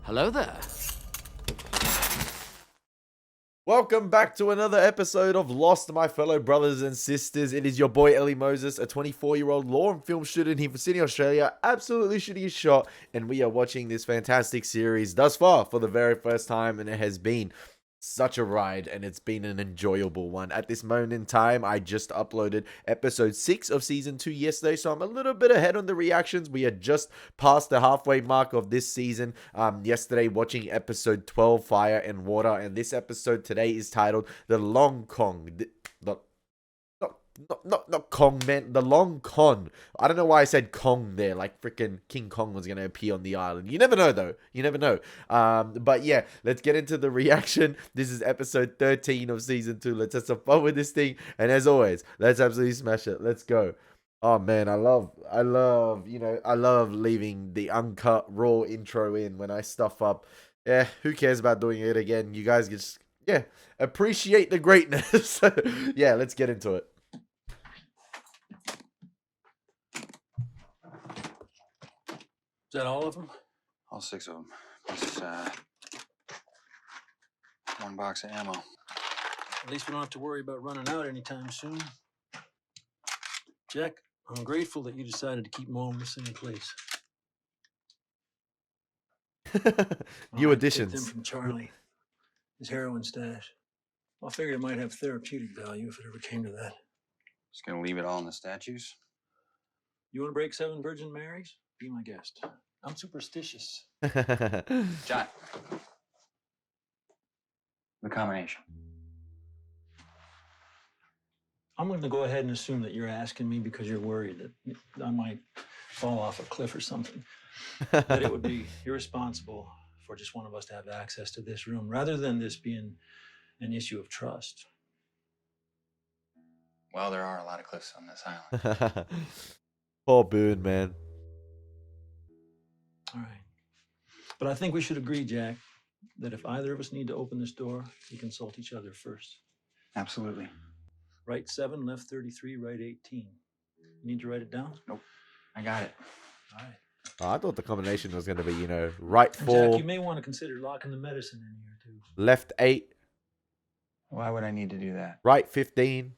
Hello there. Welcome back to another episode of Lost, my fellow brothers and sisters. It is your boy Elie Moses, a 24-year-old law and film student here from Sydney, Australia, absolutely shooting his shot, and we are watching this fantastic series thus far for the very first time, and it has been such a ride, and it's been an enjoyable one. At this moment in time, I just uploaded episode 6 of season 2 yesterday, so I'm a little bit ahead on the reactions. We are just past the halfway mark of this season. Yesterday, watching episode 12, Fire and Water, and this episode today is titled The Long Kong. Not Kong, man. The Long Con. I don't know why I said Kong there. Like freaking King Kong was going to appear on the island. You never know, though. You never know. But yeah, let's get into the reaction. This is episode 13 of season 2. Let's have some fun with this thing. And as always, let's absolutely smash it. Let's go. Oh man, I love, I love leaving the uncut raw intro in when I stuff up. Yeah, who cares about doing it again? You guys just, appreciate the greatness. Yeah, let's get into it. Is that all of them? All 6 of them. Plus, 1 box of ammo. At least we don't have to worry about running out anytime soon. Jack, I'm grateful that you decided to keep them all in the same place. New Picked additions. them from Charlie, his heroin stash. I figured it might have therapeutic value if it ever came to that. Just gonna leave it all in the statues? You want to break 7 Virgin Marys? Be my guest. I'm superstitious. John. The combination. I'm going to go ahead and assume that you're asking me because you're worried that I might fall off a cliff or something. That it would be irresponsible for just one of us to have access to this room, rather than this being an issue of trust. Well, there are a lot of cliffs on this island. Poor Boone, man. All right. But I think we should agree, Jack, that if either of us need to open this door, we consult each other first. Absolutely. Right 7, left 33, right 18. You need to write it down? Nope. I got it. All right. Oh, I thought the combination was going to be, right 4, Jack, you may want to consider locking the medicine in here, too. left 8, Why would I need to do that? right 15.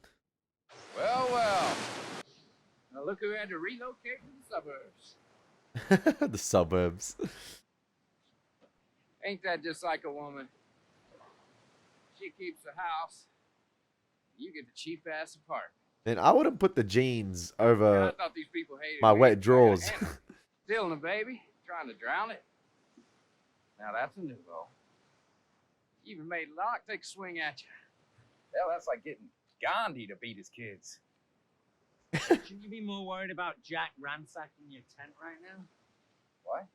Well. Now look who had to relocate to the suburbs. The suburbs. Ain't that just like a woman? She keeps the house. You get the cheap-ass apartment. And I wouldn't put the jeans And I over thought these people hated my me. wet drawers. Stealing a baby, trying to drown it. Now that's a new goal. You even made Locke take a swing at you. Hell, that's like getting Gandhi to beat his kids. Shouldn't you be more worried about Jack ransacking your tent right now? What?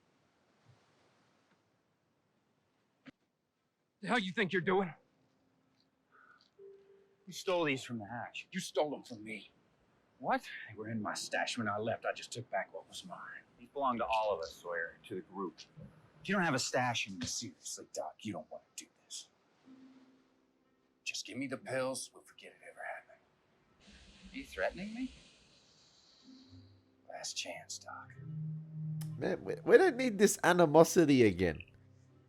The hell you think you're doing? You stole these from the hatch. You stole them from me. What? They were in my stash when I left. I just took back what was mine. These belong to all of us, Sawyer, to the group. If you don't have a stash in you, seriously, Doc, you don't want to do this. Just give me the pills. We'll forget it ever happened. You threatening me? Last chance, Doc. Man, we don't need this animosity again.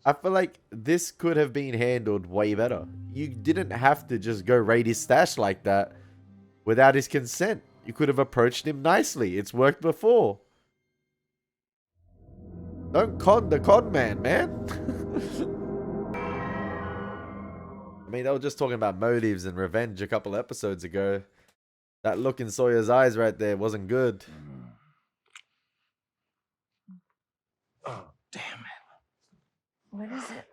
I feel like this could have been handled way better. You didn't have to just go raid his stash like that without his consent. You could have approached him nicely. It's worked before. Don't con the con man, man. I mean, they were just talking about motives and revenge a couple episodes ago. That look in Sawyer's eyes right there wasn't good. Oh, damn it. What is it?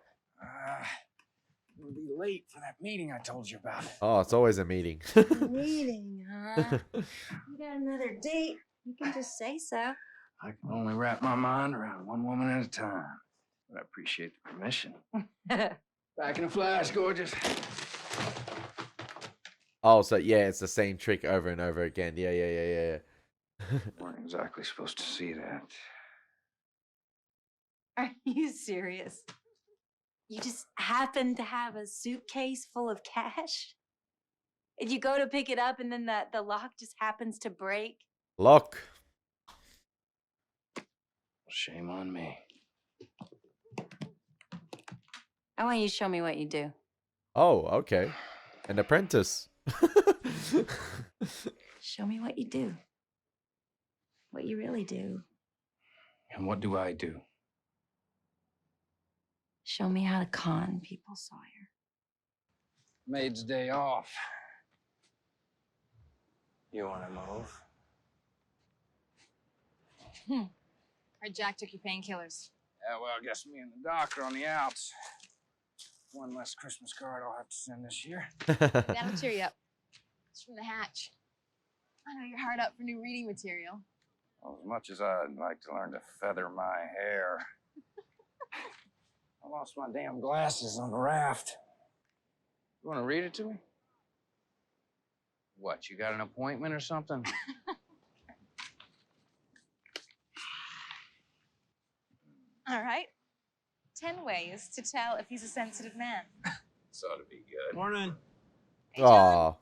We'll be late for that meeting I told you about. Oh, it's always a meeting. Meeting, huh? You got another date? You can just say so. I can only wrap my mind around one woman at a time. But I appreciate the permission. Back in a flash, gorgeous. Oh, so yeah, it's the same trick over and over again. Yeah. Weren't exactly supposed to see that. Are you serious? You just happen to have a suitcase full of cash? And you go to pick it up and then the lock just happens to break? Lock. Shame on me. I want you to show me what you do. Oh, okay. An apprentice. Show me what you do. What you really do. And what do I do? Show me how to con people, Sawyer. Maid's day off. You want to move? Heard Jack took your painkillers. Yeah, well, I guess me and the doctor on the outs. One less Christmas card I'll have to send this year. That'll cheer you up. It's from the hatch. I know you're hard up for new reading material. Well, as much as I'd like to learn to feather my hair. I lost my damn glasses on the raft. You want to read it to me? What, you got an appointment or something? All right. 10 ways to tell if he's a sensitive man. This ought to be good. Morning. Hey, John.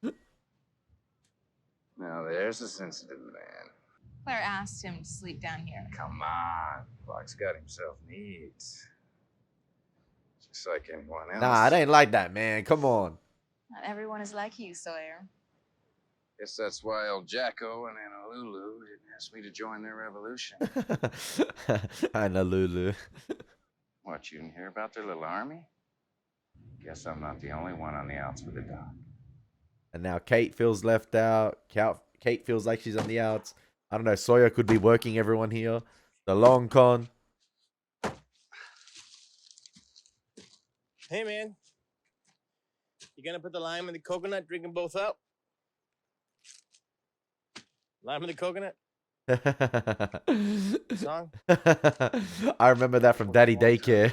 Aw. Now, there's a sensitive man. Claire asked him to sleep down here. Come on. Clark's got himself needs. Just like anyone else. Nah, it ain't like that, man. Come on. Not everyone is like you, Sawyer. Guess that's why El Jacko and Honolulu didn't ask me to join their revolution. Honolulu. What, you didn't hear about their little army? Guess I'm not the only one on the outs with a dog. And now Kate feels left out. Kate feels like she's on the outs. I don't know. Sawyer could be working everyone here. The long con. Hey, man. You gonna put the lime in the coconut, drink them both up? Lime in the coconut? Song? I remember that from Daddy Daycare.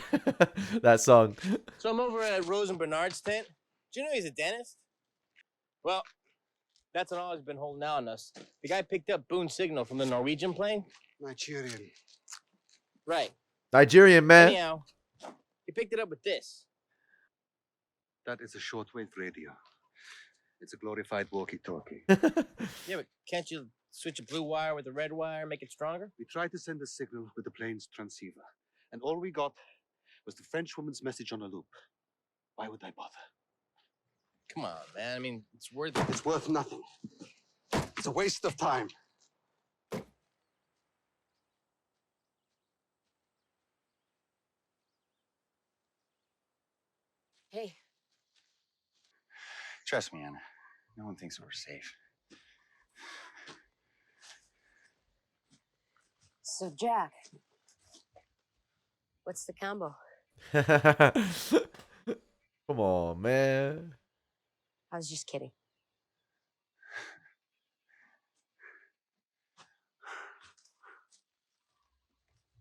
That song. So I'm over at Rose and Bernard's tent. Do you know he's a dentist? Well, that's what always been holding out on us. The guy picked up Boone's signal from the Norwegian plane. Nigerian. Right. Nigerian, man. Anyhow, he picked it up with this. That is a shortwave radio. It's a glorified walkie-talkie. Yeah, but can't you switch a blue wire with a red wire, make it stronger? We tried to send a signal with the plane's transceiver, and all we got was the French woman's message on a loop. Why would I bother? Come on, man. I mean, it's worth it. It's worth nothing. It's a waste of time. Hey. Trust me, Anna. No one thinks we're safe. So, Jack, what's the combo? Come on, man. I was just kidding.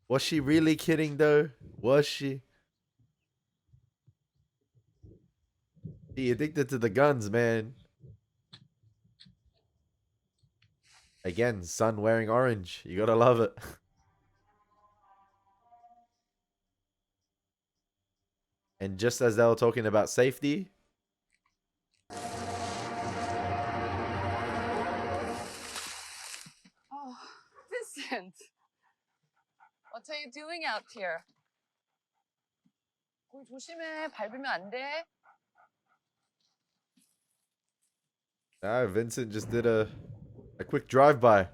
Was she really kidding, though? Was she? He addicted to the guns, man. Again, son wearing orange. You gotta love it. And just as they were talking about safety. Oh, Vincent. What are you doing out here? 거기 조심해. 밟으면 안 돼. Ah, Vincent just did a quick drive-by.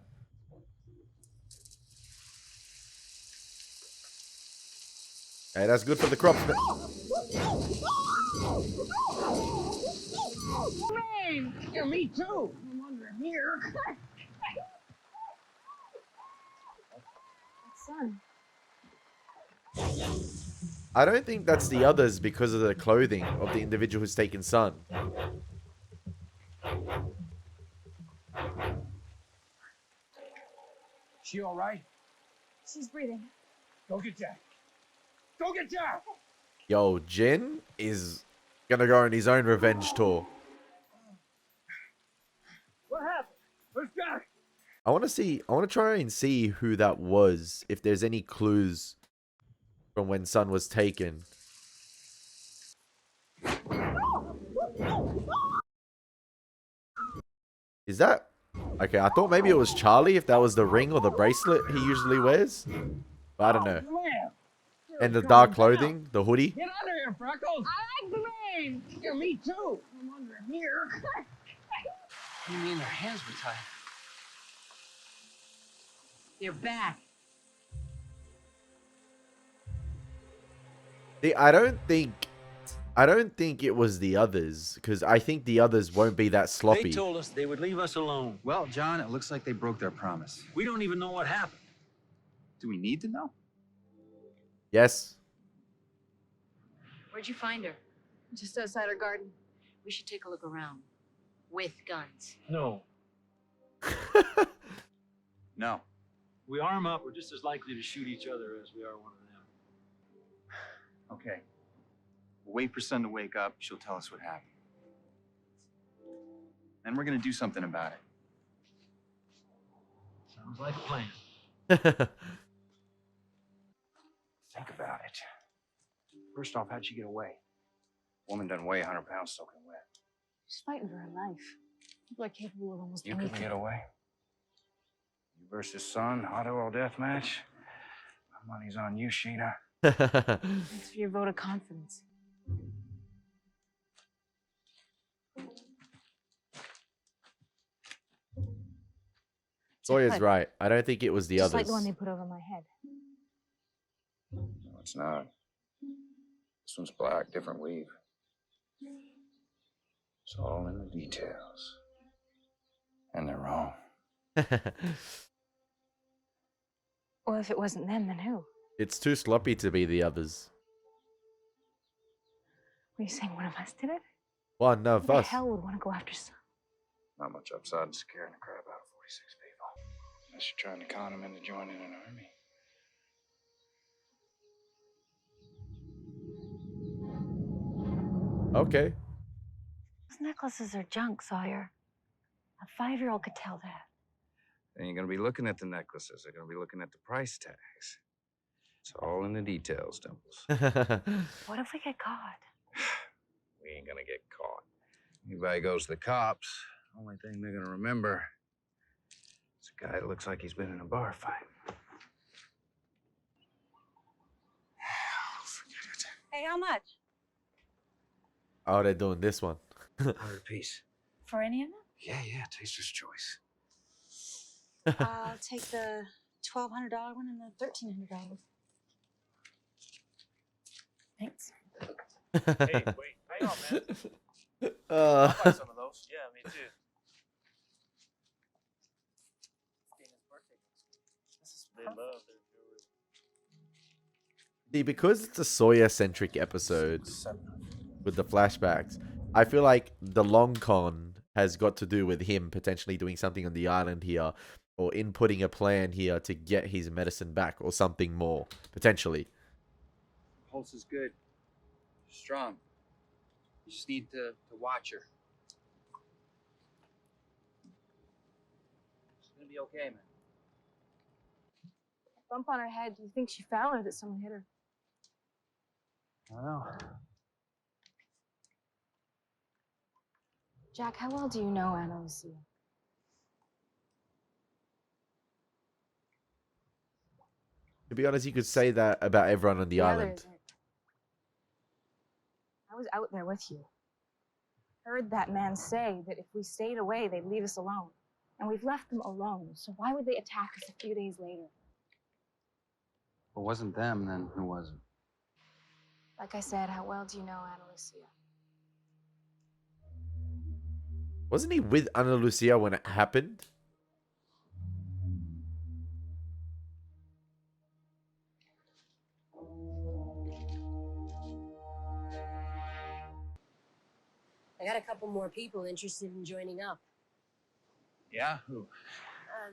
Hey, that's good for the crops. Man, yeah, me too. I'm under here. Son. I don't think that's the others because of the clothing of the individual who's taken Sun. She all right? She's breathing. Go get Jack. Go get Jack! Yo, Jin is gonna go on his own revenge tour. What happened? Where's Jack? I want to try and see who that was, if there's any clues from when Sun was taken. Is that... Okay, I thought maybe it was Charlie, if that was the ring or the bracelet he usually wears. But I don't know. Man, And the dark clothing, the hoodie. Get under here, Freckles! I like the rain. Yeah, me too. I'm under here. You mean their hands were tied? You're back. See, I don't think it was the others, because I think the others won't be that They sloppy. told us they would leave us alone. Well, John, it looks like they broke their promise. We don't even know what happened. Do we need to know? Yes. Where'd you find her? Just outside our garden. We should take a look around. With guns. No. No. We arm up, we're just as likely to shoot each other as we are one of them. Okay. We'll wait for Sun to wake up. She'll tell us what happened. Then we're gonna do something about it. Sounds like a plan. Think about it. First off, how'd she get away? Woman doesn't weigh 100 pounds soaking wet. She's fighting for her life. People are capable of almost You anything. couldn't get away? You versus Sun, hot oil death match? My money's on you, Sheena. Thanks for your vote of confidence. Sawyer's right. I don't think it was the Just others. like the one they put over my head. No, it's not. This one's black, different weave. It's all in the details. And they're wrong. Well, if it wasn't them, then who? It's too sloppy to be the others. Were you saying one of us did it? One of Who the us. hell would want to go after some? Not much upside in scaring the crap out of 46 people. Unless you're trying to con them into joining an army. Okay. Those necklaces are junk, Sawyer. A 5-year-old could tell that. They ain't gonna be looking at the necklaces. They're gonna be looking at the price tags. It's all in the details, Dimples. What if we get caught? We ain't gonna get caught. Anybody goes to the cops, only thing they're gonna remember is a guy that looks like he's been in a bar fight. Hey, how much? Oh, they're doing this one. 100 apiece. For any of them? Yeah, taster's choice. I'll take the $1,200 one and the $1,300. Thanks. Hey, wait. Hang on, man. Uh, I'll buy some of those. Yeah, me too. They love their jewelry. See, because it's a Sawyer-centric episode with the flashbacks, I feel like the long con has got to do with him potentially doing something on the island here, or inputting a plan here to get his medicine back, or something more, potentially. Pulse is good. Strong. You just need to watch her. She's gonna be okay, man. Bump on her head. Do you think she fell or that someone hit her? I don't know. Jack, how well do you know Anna Lucia? To be honest, you could say that about everyone on the island. Others. I was out there with you. Heard that man say that if we stayed away, they'd leave us alone. And we've left them alone, so why would they attack us a few days later? If it wasn't them, then who was it? Like I said, how well do you know Anna Lucia? Wasn't he with Ana Lucia when it happened? I got a couple more people interested in joining up. Yeah? Who?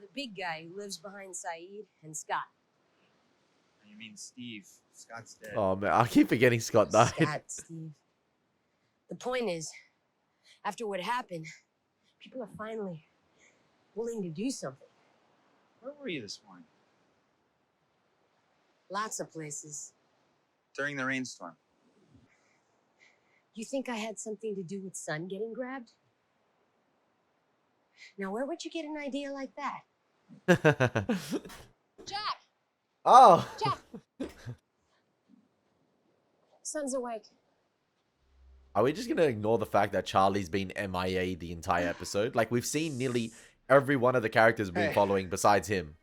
The big guy who lives behind Saeed and Scott. You mean Steve. Scott's dead. Oh man, I keep forgetting Scott died. Scott, Steve. The point is, after what happened, people are finally willing to do something. Where were you this morning? Lots of places. During the rainstorm. You think I had something to do with Sun getting grabbed? Now, where would you get an idea like that? Jack! Oh! Jack! Son's awake. Are we just gonna ignore the fact that Charlie's been MIA the entire episode? Like, we've seen nearly every one of the characters we've been following besides him.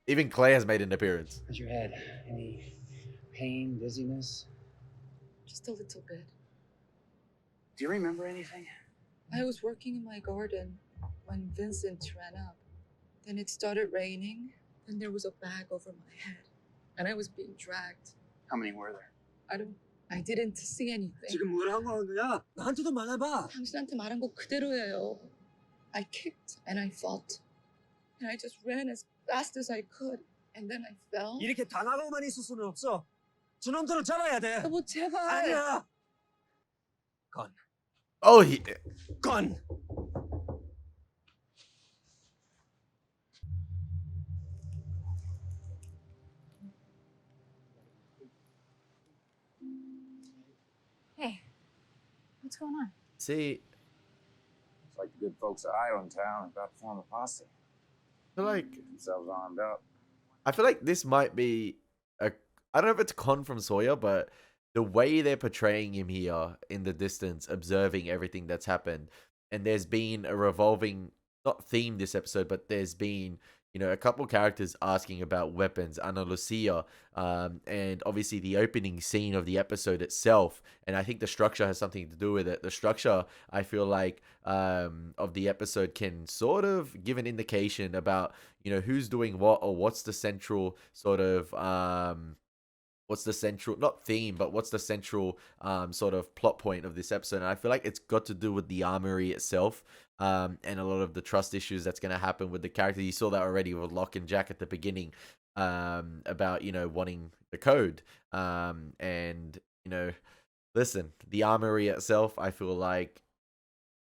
Even Claire has made an appearance. How's your head? Any pain, dizziness? Just a little bit. Do you remember anything? I was working in my garden when Vincent ran up. Then it started raining. Then there was a bag over my head. And I was being dragged. How many were there? I didn't see anything. 지금 뭐라 한 거야? 나한테도 말해봐. 당신한테 말한 거 그대로예요. I kicked and I fought. And I just ran as fast as I could. And then I fell. 이렇게 당하고만 있을 수는 없어. 저놈들을 잡아야 돼. 여보, 제발. 아니야. 건. Oh, he... 건. Hey, what's going on? See, It's like the good folks of Island Town about to form a posse. I feel like... Get themselves armed up. I feel like this might be a... I don't know if it's a con from Sawyer, but the way they're portraying him here in the distance, observing everything that's happened, and there's been a revolving, not theme this episode, but there's been, you know, a couple characters asking about weapons, Ana Lucia, and obviously the opening scene of the episode itself, and I think the structure has something to do with it. The structure, I feel like, of the episode can sort of give an indication about, you know, who's doing what, or what's the central sort of, what's the central, not theme, but what's the central sort of plot point of this episode. And I feel like it's got to do with the armory itself, and a lot of the trust issues that's going to happen with the character. You saw that already with Locke and Jack at the beginning, about, you know, wanting the code. And, you know, listen, the armory itself, I feel like,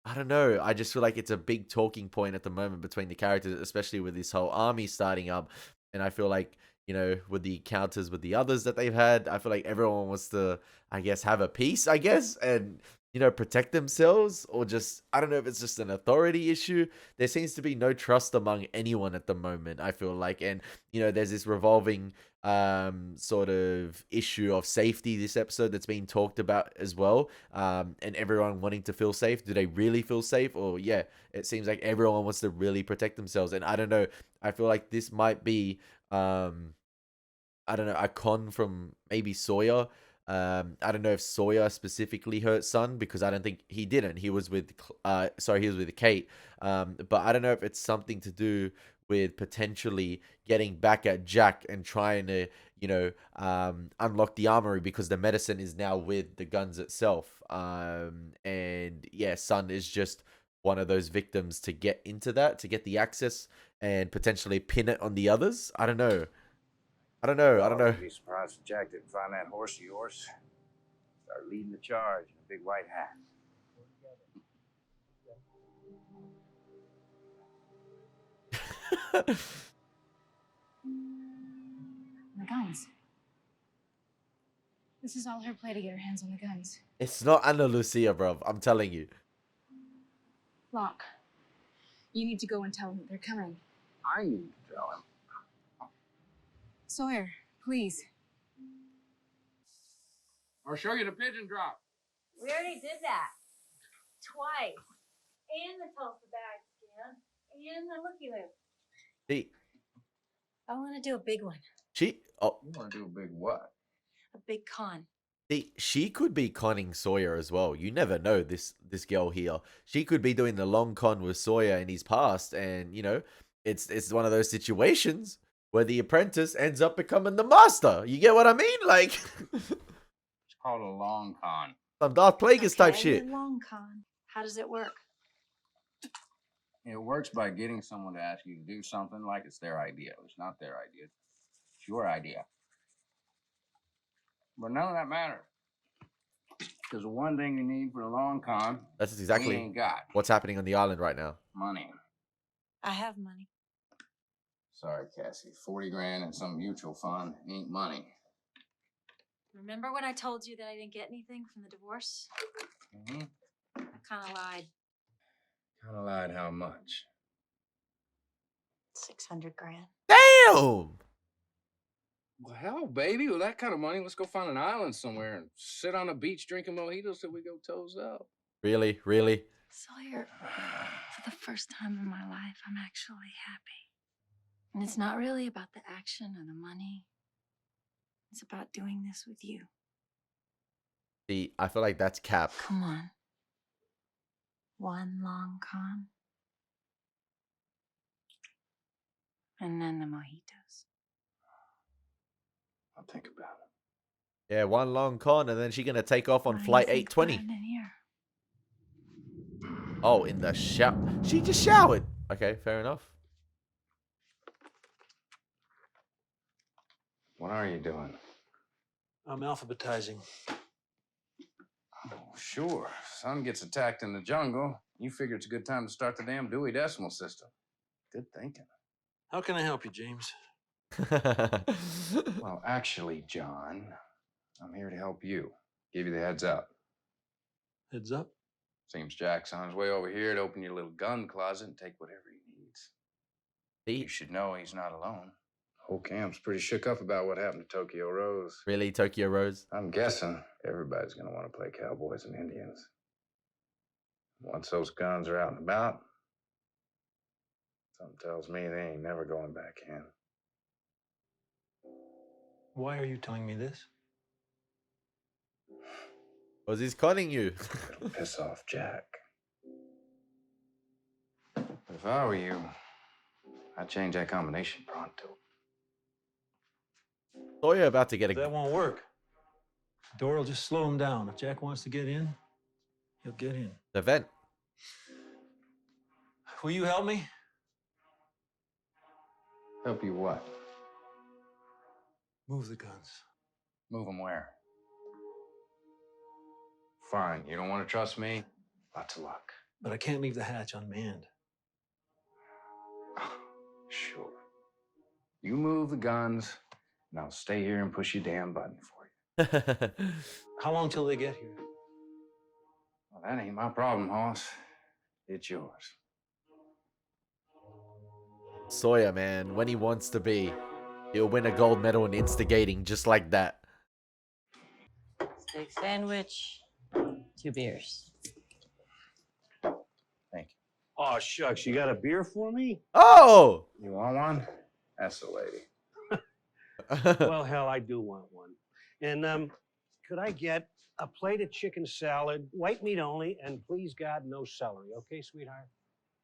I don't know, I just feel like it's a big talking point at the moment between the characters, especially with this whole army starting up. And I feel like, you know, with the encounters with the others that they've had, I feel like everyone wants to, I guess, have a peace, I guess, and, you know, protect themselves, or just, I don't know if it's just an authority issue. There seems to be no trust among anyone at the moment, I feel like. And, you know, there's this revolving sort of issue of safety this episode that's being talked about as well, and everyone wanting to feel safe. Do they really feel safe? Or, yeah, it seems like everyone wants to really protect themselves. And I don't know, I feel like this might be, I don't know, a con from maybe Sawyer. I don't know if Sawyer specifically hurt Son, because I don't think he didn't. He was with, he was with Kate. But I don't know if it's something to do with potentially getting back at Jack and trying to, you know, unlock the armory, because the medicine is now with the guns itself. And yeah, Son is just one of those victims to get into that, to get the access and potentially pin it on the others. I don't know. I don't know. I'd be surprised if Jack didn't find that horse of yours. Start leading the charge in a big white hat. The guns. This is all her play to get her hands on the guns. It's not Ana Lucia, bruv. I'm telling you. Locke, you need to go and tell them they're coming. I need to tell him. Sawyer, please. I'll show you the pigeon drop. We already did that. Twice. And the Tulsa bag scan. And the looky loop. See, I want to do a big one. you want to do a big what? A big con. See, she could be conning Sawyer as well. You never know, this girl here. She could be doing the long con with Sawyer in his past, and, you know, it's one of those situations where the apprentice ends up becoming the master. You get what I mean? Like, It's called a long con. some Darth Plagueis type Okay, shit. the long con. How does it work? It works by getting someone to ask you to do something like it's their idea. It's not their idea. It's your idea. But none of that matters. Because the one thing you need for a long con, That's we exactly ain't got. what's happening on the island right now. Money. I have money. Sorry, Cassie. 40 grand in some mutual fund ain't money. Remember when I told you that I didn't get anything from the divorce? Mm-hmm. I kind of lied. Kind of lied how much? 600 grand. Damn! Well, hell, baby, with that kind of money, let's go find an island somewhere and sit on the beach drinking mojitos till we go toes up. Really? Really? Sawyer, for the first time in my life, I'm actually happy. And it's not really about the action or the money. It's about doing this with you. See, I feel like that's cap. Come on. One long con. And then the mojitos. I'll think about it. Yeah, one long con, and then she's gonna take off on What do you flight think 820. about it in here? Oh, in the shower. She just showered. Okay, fair enough. What are you doing? I'm alphabetizing. Oh, sure. Son gets attacked in the jungle. You figure it's a good time to start the damn Dewey Decimal System. Good thinking. How can I help you, James? Well, actually, John, I'm here to help you. Give you the heads up. Heads up. Seems Jack's on his way over here to open your little gun closet and take whatever he needs. You should know he's not alone. Whole camp's pretty shook up about what happened to Tokyo Rose. Really, Tokyo Rose? I'm guessing everybody's gonna want to play cowboys and Indians. Once those guns are out and about, something tells me they ain't never going back in. Why are you telling me this? Was he's conning you? It'll piss off Jack. If I were you, I'd change that combination pronto. Sawyer about to get a... That won't work. Door will just slow him down. If Jack wants to get in, he'll get in. The vent. Will you help me? Help you what? Move the guns. Move them where? Fine. You don't want to trust me? Lots of luck. But I can't leave the hatch unmanned. Sure. You move the guns, and I'll stay here and push your damn button for you. How long till they get here? Well, that ain't my problem, Hoss. It's yours. Sawyer, man, when he wants to be, he'll win a gold medal in instigating just like that. Steak sandwich, 2 beers. Thank you. Oh, shucks, you got a beer for me? Oh! You want one? That's the lady. Well, hell, I do want one. And could I get a plate of chicken salad, white meat only, and please God, no celery, okay, sweetheart?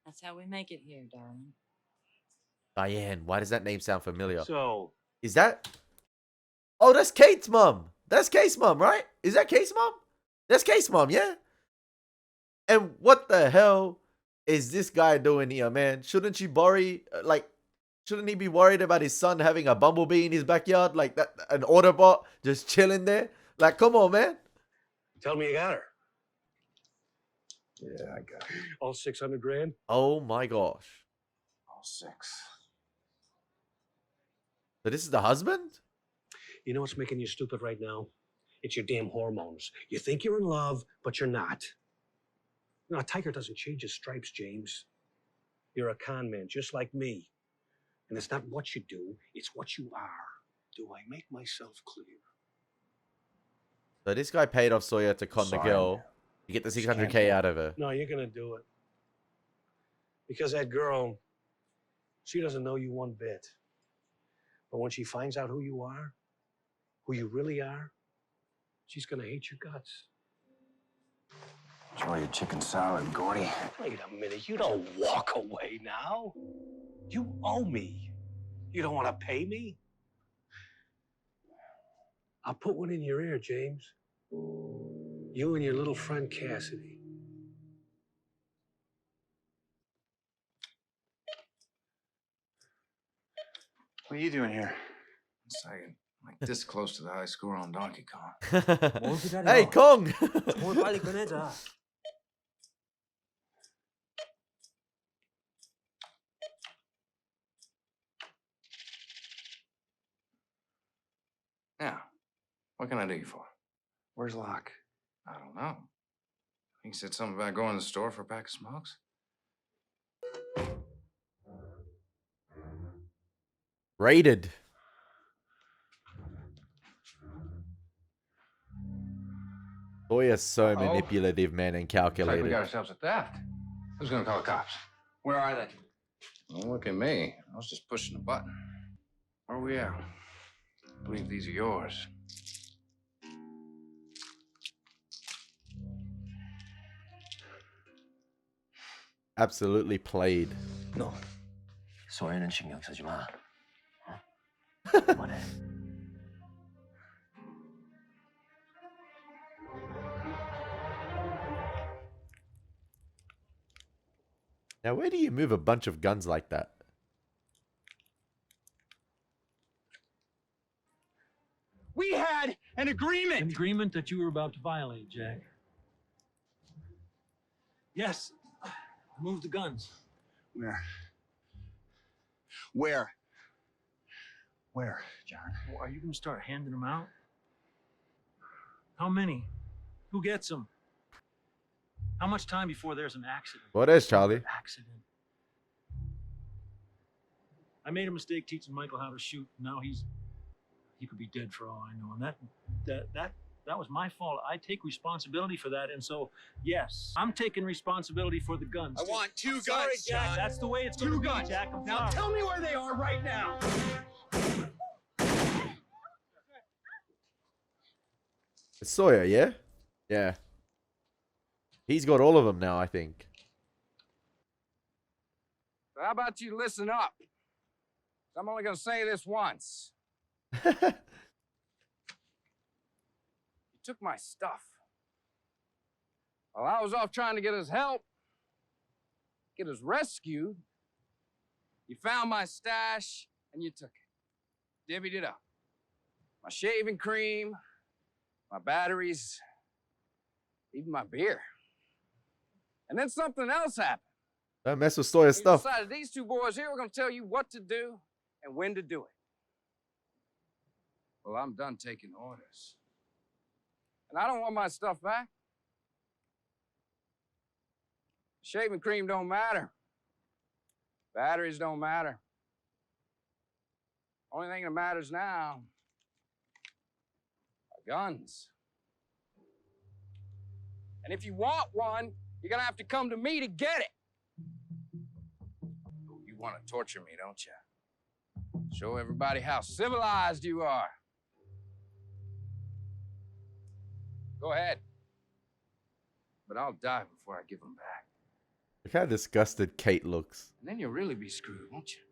That's how we make it here, darling. Diane, why does that name sound familiar? So, is that... Oh, that's Kate's mom. That's Kate's mom, right? Is that Kate's mom? That's Kate's mom, yeah? And what the hell is this guy doing here, man? Shouldn't you worry, shouldn't he be worried about his son having a bumblebee in his backyard? Like that, an Autobot just chilling there? Like, come on, man. tell me you got her. Yeah, I got it. All 600 grand? Oh my gosh. All 6. So this is the husband? You know what's making you stupid right now? It's your damn hormones. You think you're in love, but you're not. You know, a tiger doesn't change his stripes, James. You're a con man, just like me. And it's not what you do, it's what you are. Do I make myself clear? So this guy paid off Sawyer to con the girl. You get the 600K out of her. No, you're gonna do it. Because that girl, she doesn't know you one bit. But when she finds out who you really are, she's gonna hate your guts. Enjoy your chicken salad, Gordy. Wait a minute, you don't walk away now. You owe me. You don't want to pay me? I'll put one in your ear, James. You and your little friend Cassidy. What are you doing here? Second, like this close to the high score on Donkey Kong. Hey, Kong! Now, what can I do you for? Where's Locke? I don't know. He said something about going to the store for a pack of smokes. Raided. Sawyer's so Uh-oh. manipulative, man, and Looks like we calculated. got ourselves a theft. Who's gonna call the cops? Where are they? Don't look at me. I was just pushing a button. Where are we at? I believe these are yours. Absolutely played. 너 소연은 신경 쓰지 마. 어? 그만해. Now, where do you move a bunch of guns like that? We had an agreement. An agreement that you were about to violate, Jack. Yes. Move the guns. Where? Where? Where, John? Well, are you going to start handing them out? How many? Who gets them? How much time before there's an accident? What is, Charlie? Accident. I made a mistake teaching Michael how to shoot. Now he could be dead for all I know. And that was my fault. I take responsibility for that. And so, yes, I'm taking responsibility for the guns. I want 2 guns, Sorry, Jack. Jack. That's the way it's going to be, Jack. I'm Now sorry. tell me where they are right now. It's Sawyer, yeah? Yeah. He's got all of them now, I think. So how about you listen up? I'm only gonna say this once. You took my stuff. While I was off trying to get us help, get us rescued, you found my stash and you took it. Divvied it up. My shaving cream, my batteries, even my beer. And then something else happened. Don't mess with Sawyer's You stuff. decided these 2 boys here were gonna tell you what to do and when to do it. Well, I'm done taking orders. And I don't want my stuff back. Shaving cream don't matter. Batteries don't matter. Only thing that matters now are guns. And if you want one, you're gonna have to come to me to get it. You want to torture me, don't you? Show everybody how civilized you are. Go ahead. But I'll die before I give them back. Look how disgusted Kate looks. And then you'll really be screwed, won't you?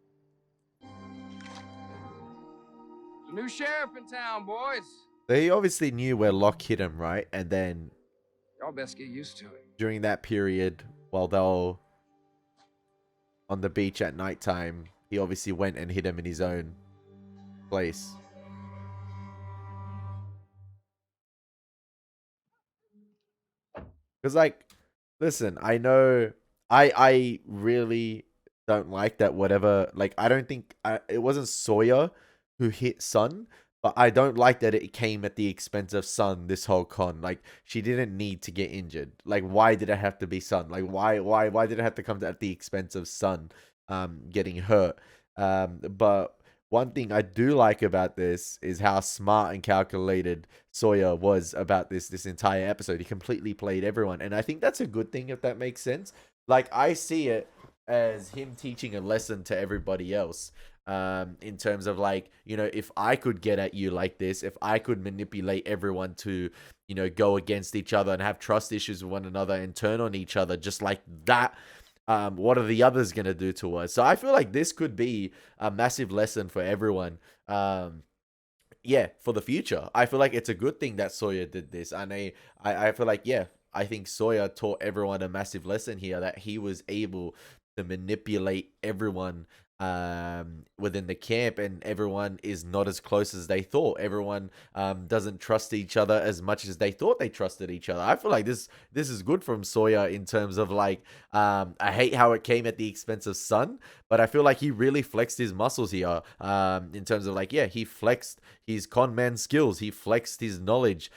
There's a new sheriff in town, boys. They obviously knew where Locke hit him, right? And then Y'all best get used to it. during that period, while they were on the beach at nighttime, he obviously went and hid him in his own place. Because, like, listen, I know I really don't like that whatever, like, I don't think, it wasn't Sawyer who hit Sun, but I don't like that it came at the expense of Sun this whole con. Like, she didn't need to get injured. Like, why did it have to be Sun? Like, why did it have to come at the expense of Sun getting hurt? But one thing I do like about this is how smart and calculated Sawyer was about this entire episode. He completely played everyone. And I think that's a good thing, if that makes sense. Like, I see it as him teaching a lesson to everybody else. In terms of, like, you know, if I could get at you like this, if I could manipulate everyone to, you know, go against each other and have trust issues with one another and turn on each other just like that, what are the others going to do to us? So I feel like this could be a massive lesson for everyone. Yeah, for the future. I feel like it's a good thing that Sawyer did this. And I feel like, yeah, I think Sawyer taught everyone a massive lesson here, that he was able to manipulate everyone within the camp, and everyone is not as close as they thought. Everyone doesn't trust each other as much as they thought they trusted each other. I feel like this is good from Sawyer in terms of, like, I hate how it came at the expense of Sun, but I feel like he really flexed his muscles here in terms of, like, yeah, he flexed his con man skills, he flexed his knowledge.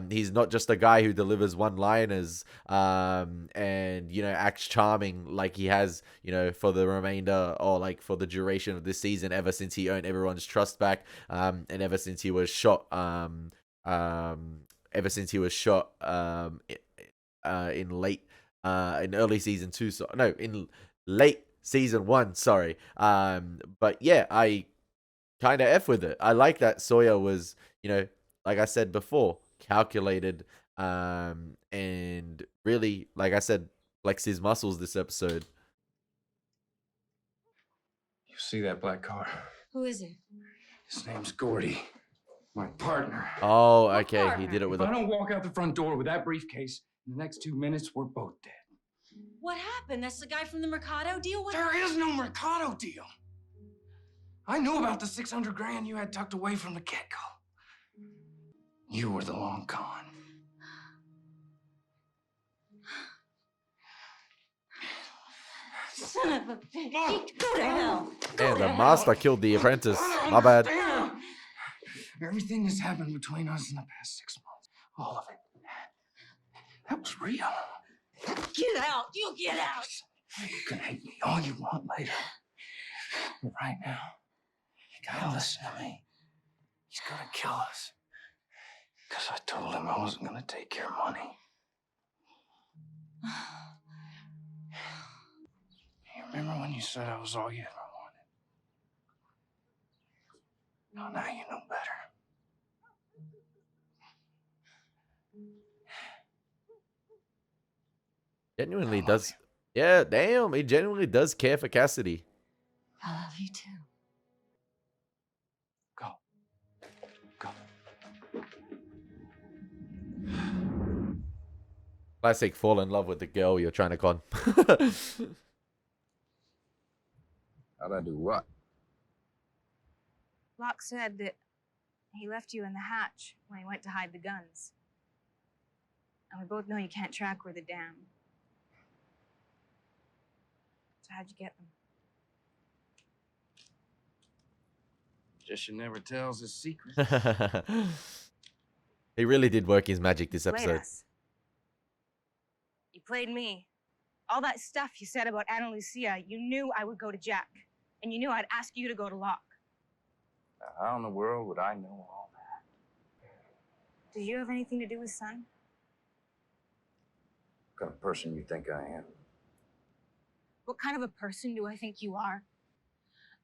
He's not just a guy who delivers one-liners and, you know, acts charming like he has, you know, for the remainder, or like for the duration of this season, ever since he earned everyone's trust back, and ever since he was shot ever since he was shot in early season 2. So no, in late season 1. Sorry. But yeah, I kind of F with it. I like that Sawyer was, like I said before, calculated, and really, like I said, flex his muscles this episode. You see that black car? Who is it? His name's Gordy, my partner. Oh, okay. He did it with If I don't walk out the front door with that briefcase, in the next 2 minutes, we're both dead. What happened? That's the guy from the Mercado deal? There is no Mercado deal. I knew about the 600 grand you had tucked away from the get-go. You were the long con. Son of a bitch. Go to hell. And the master killed the apprentice. My bad. Everything that's happened between us in the past 6 months, all of it, that was real. Get out. You get out. You can hate me all you want later. But right now, you gotta listen to me. He's gonna kill us. Because I told him I wasn't gonna take your money. You remember when you said I was all you ever wanted? Well, now you know better. Genuinely does. Yeah, damn. He genuinely does care for Cassidy. I love you too. Classic fall in love with the girl you're trying to con. How'd I do what? Locke said that he left you in the hatch when he went to hide the guns. And we both know you can't track where the dam. So how'd you get them? Just you never tells his secret. He really did work his magic this Played episode. us. You played me. All that stuff you said about Ana Lucia, you knew I would go to Jack. And you knew I'd ask you to go to Locke. How in the world would I know all that? Did you have anything to do with Son? What kind of person you think I am? What kind of a person do I think you are?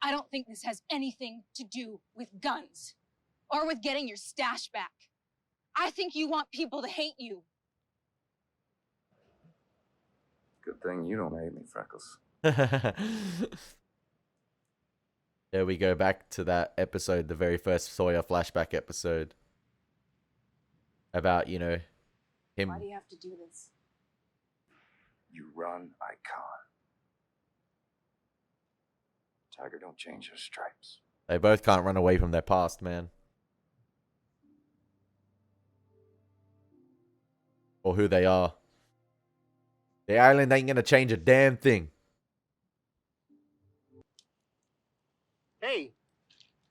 I don't think this has anything to do with guns or with getting your stash back. I think you want people to hate you. Good thing you don't hate me, Freckles. There we go back to that episode, the very first Sawyer flashback episode. About, him. Why do you have to do this? You run, I can't. Tiger don't change her stripes. They both can't run away from their past, man. Or who they are. The island ain't gonna change a damn thing. Hey,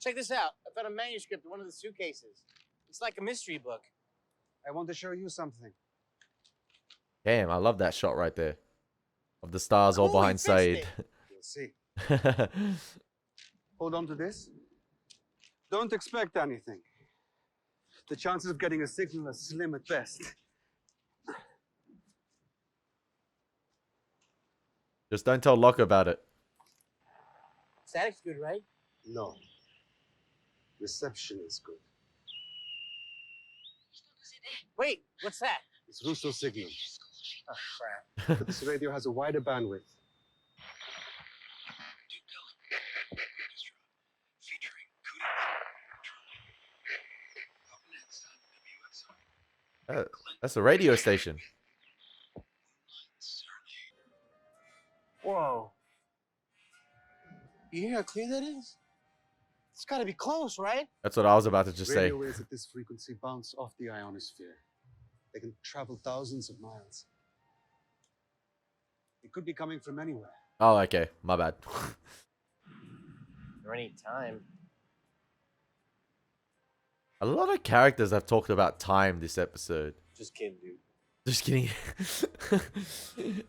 check this out. I found a manuscript in one of the suitcases. It's like a mystery book. I want to show you something. Damn, I love that shot right there. Of the stars all behind Said. You'll see. Hold on to this. Don't expect anything. The chances of getting a signal are slim at best. Just don't tell Locke about it. Static's good, right? No. Reception is good. Wait, what's that? It's Russo signal. Oh, crap. But this radio has a wider bandwidth. That's a radio station. Whoa. You hear how clear that is? It's got to be close, right? That's what I was about to just say. Radio waves at this frequency bounce off the ionosphere. They can travel thousands of miles. It could be coming from anywhere. Oh, okay. My bad. Or any time. A lot of characters have talked about time this episode. Just kidding, dude. Just kidding.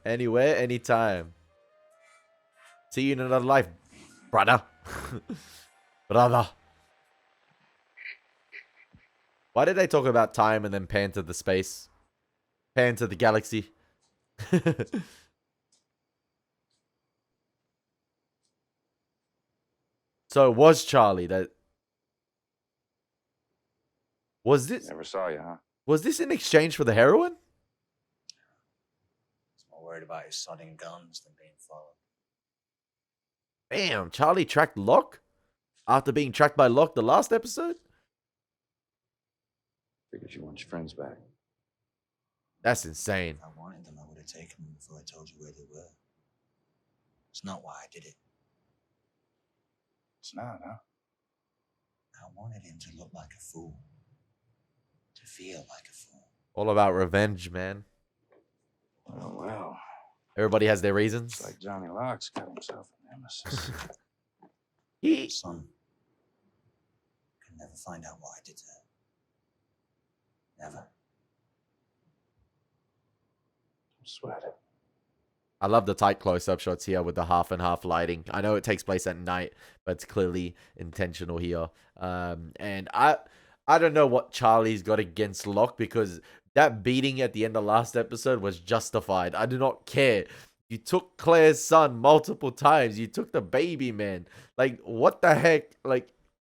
Anywhere, anytime. See you in another life, brother. Brother. Why did they talk about time and then pan to the space? Pan to the galaxy. So it was Charlie that... Was this... Never saw you, huh? Was this in exchange for the heroin? He's more worried about his sodding guns than being followed. Damn, Charlie tracked Locke? After being tracked by Locke the last episode? Figured you want your friends back. That's insane. If I wanted them, I would have taken them before I told you where they were. It's not why I did it. It's not, huh? I wanted him to look like a fool. To feel like a fool. All about revenge, man. Oh, well. Everybody has their reasons. It's like Johnny Locke's got himself an nemesis. Son, could never find out what I did to her. Never. Don't sweat it. I love the tight close-up shots here with the half and half lighting. I know it takes place at night, but it's clearly intentional here. And I don't know what Charlie's got against Locke, because that beating at the end of last episode was justified. I do not care. You took Claire's son multiple times. You took the baby, man. Like, what the heck? Like,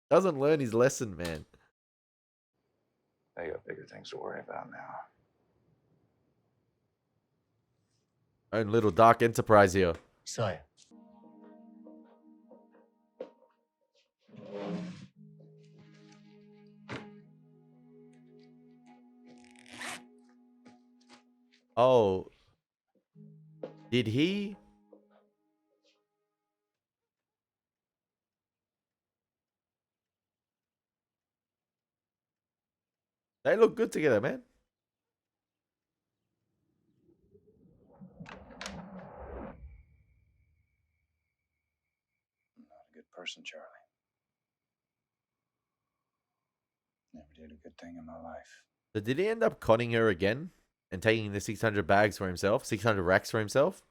doesn't learn his lesson, man. They got bigger things to worry about now. Own little dark enterprise here. Sawyer. Oh. Did he? They look good together, man. Person, Charlie. Never did a good thing in my life. So did he end up conning her again and taking the 600 bags for himself? 600 racks for himself?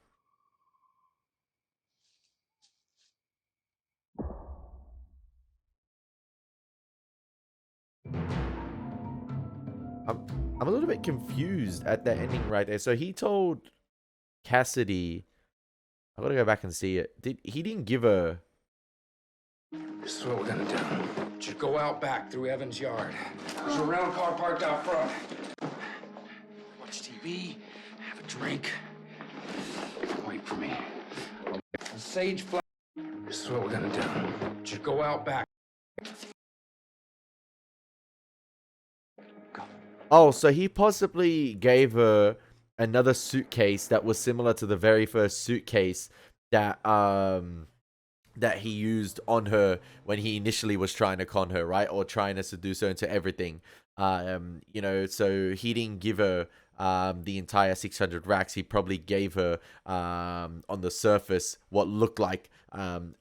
I'm a little bit confused at that ending right there. So he told Cassidy... I gotta go back and see it. He didn't give her... This is what we're gonna do. Just go out back through Evan's yard. There's a rental car parked out front. Watch TV, have a drink. Wait for me. A sage flower. This is what we're gonna do. Just go out back. Oh, so he possibly gave her another suitcase that was similar to the very first suitcase that that he used on her when he initially was trying to con her, right? Or trying to seduce her into everything. You know, so he didn't give her the entire 600 racks. He probably gave her on the surface what looked like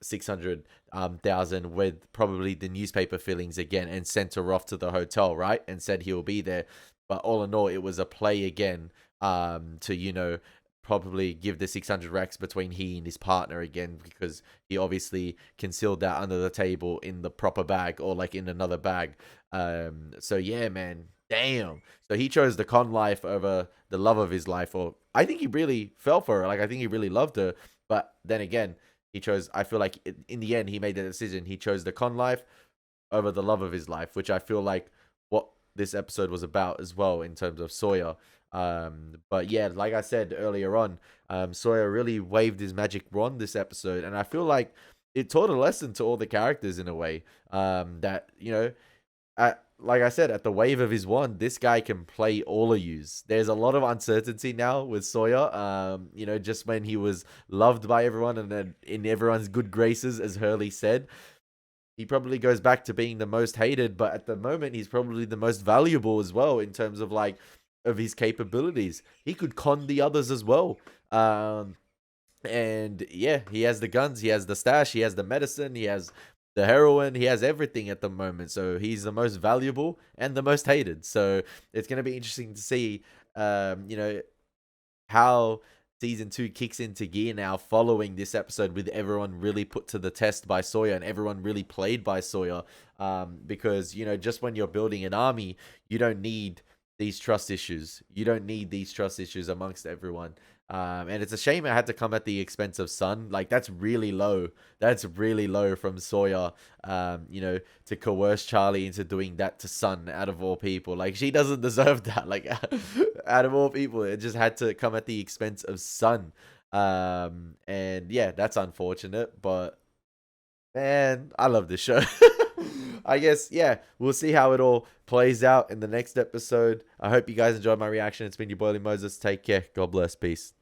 600,000 with probably the newspaper fillings again, and sent her off to the hotel, right? And said he'll be there. But all in all, it was a play again to, you know, probably give the 600 racks between he and his partner again, because he obviously concealed that under the table in the proper bag, or like in another bag. So yeah, man, damn. So he chose the con life over the love of his life, or I think he really fell for her. Like, I think he really loved her, but then again, he chose, I feel like in the end, he made the decision. He chose the con life over the love of his life, which I feel like what this episode was about as well, in terms of Sawyer. But yeah, like I said earlier on, Sawyer really waved his magic wand this episode, and I feel like it taught a lesson to all the characters in a way, that, you know, like I said, at the wave of his wand, this guy can play all of yous. There's a lot of uncertainty now with Sawyer, you know, just when he was loved by everyone and then in everyone's good graces, as Hurley said. He probably goes back to being the most hated, but at the moment, he's probably the most valuable as well, in terms of like, of his capabilities. He could con the others as well. And yeah, he has the guns, he has the stash, he has the medicine, he has the heroin, he has everything at the moment. So he's the most valuable and the most hated. So it's going to be interesting to see, you know, how season 2 kicks into gear now following this episode, with everyone really put to the test by Sawyer and everyone really played by Sawyer. Because, you know, just when you're building an army, you don't need these trust issues. You don't need these trust issues amongst everyone. And it's a shame it had to come at the expense of Sun. Like, that's really low. That's really low from Sawyer, you know, to coerce Charlie into doing that to Sun, out of all people. Like, she doesn't deserve that. Like, out of all people, it just had to come at the expense of Sun. And yeah, that's unfortunate, but man, I love this show. I guess, yeah, we'll see how it all plays out in the next episode. I hope you guys enjoyed my reaction. It's been your boy Elie Moses. Take care. God bless. Peace.